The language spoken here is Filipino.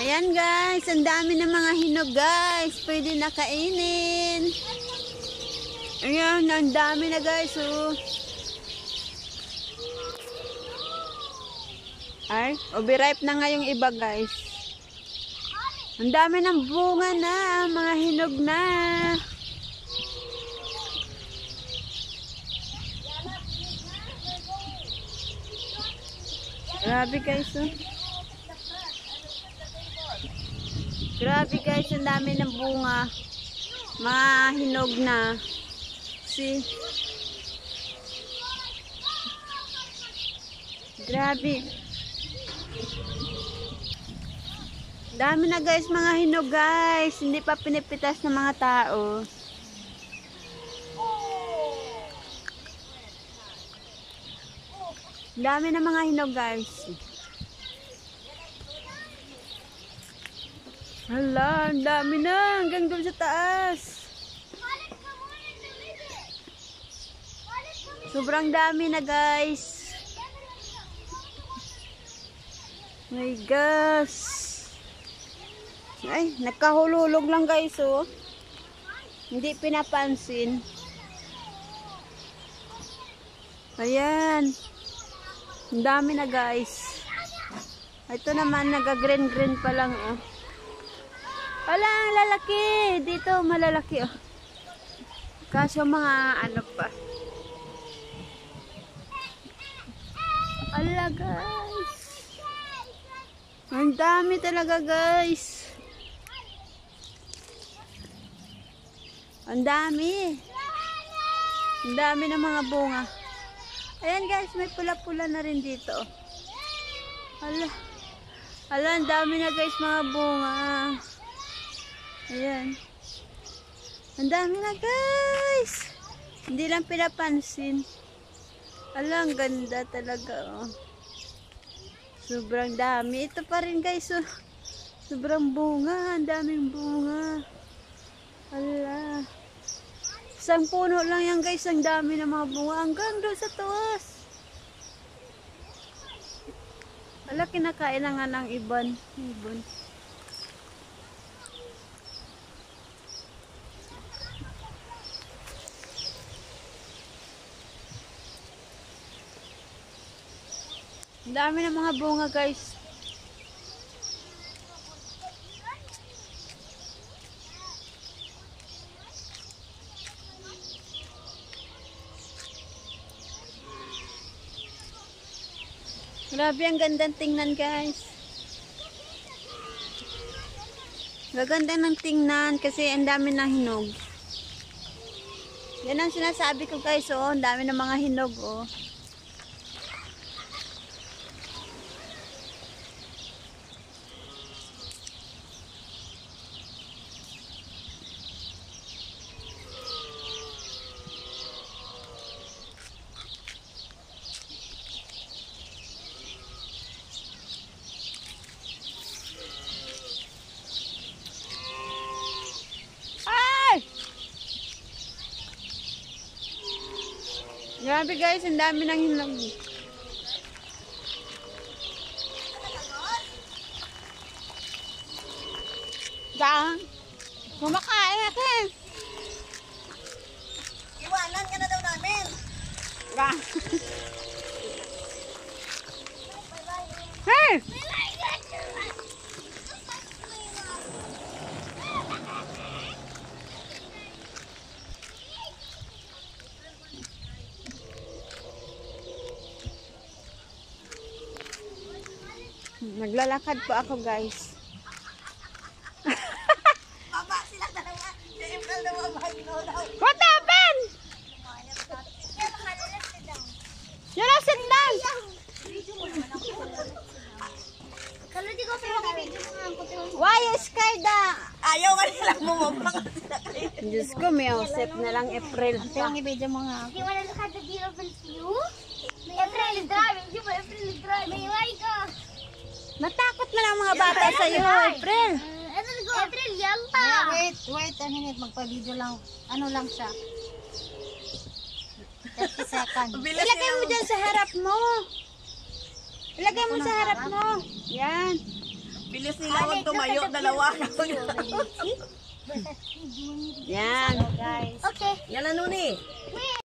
Ayan guys, ang dami ng mga hinog guys. Pwede na kainin. Ayan, ang dami na guys. Oh. Ay, overripe na nga yung iba guys. Ang dami ng bunga na, mga hinog na. Grabe guys, oh. Grabe guys, ang dami ng bunga. Mga hinog na. See? Grabe. Dami na guys, mga hinog guys. Hindi pa pinipitas ng mga tao. Dami na mga hinog guys. Hala, ang dami na. Hanggang doon sa taas. Sobrang dami na guys. My gosh. Ay, nagkahululog lang guys oh. Hindi pinapansin. Ayan. Ang dami na guys. Ito naman, naga-green-green pa lang oh. Wala, ang lalaki. Dito, malalaki oh. Kaso mga ano pa. Ala guys. Ang dami talaga guys. Ang dami. Ang dami ng mga bunga. Ayan guys, may pula-pula na rin dito. Ala. Ala, ang dami na guys mga bunga. Ayan. Ang dami na guys. Hindi lang pinapansin. Ala, ang ganda talaga oh. Sobrang dami. Ito pa rin guys oh. Sobrang bunga. Ang daming bunga. Ala. Isang puno lang yan guys. Ang dami ng mga bunga. Hanggang doon sa taas. Ala, kinakain na nga ng ibon. Ibon. Ang dami ng mga bunga guys. Grabe, ang gandang tingnan guys. Gaganda ng tingnan kasi ang dami ng hinog. Yan ang sinasabi ko guys oh. Ang dami ng mga hinog oh. Grabe guys, ang dami ng hinog. Dang. Kumakain natin. Iwanan ka na daw namin. Dang. Hey! Naglalakad po ako guys. Baba sila dalawa. Si April daw ang bagino daw. What happened? You know, sit down. Kaladi ko pero video mo nga ang puti. Why you scared? Ayaw nga nilang bumaba. Diyos ko, may usap na lang April. Pero i-video mo nga. You wanna look at the beautiful view? April is driving. Di ba April is driving? May iway ka. Natakot na lang mga bata sa iyo, April. April, yan pa. Wait a minute, magpa-video lang. Ano lang siya? 30 seconds. Ilagay mo dyan sa harap mo. Ilagay mo sa harap mo. Yan. Bilis Diyos nila akong tumayo, dalawa na ako. Yan. Guys. Okay. Yan na, Nuni.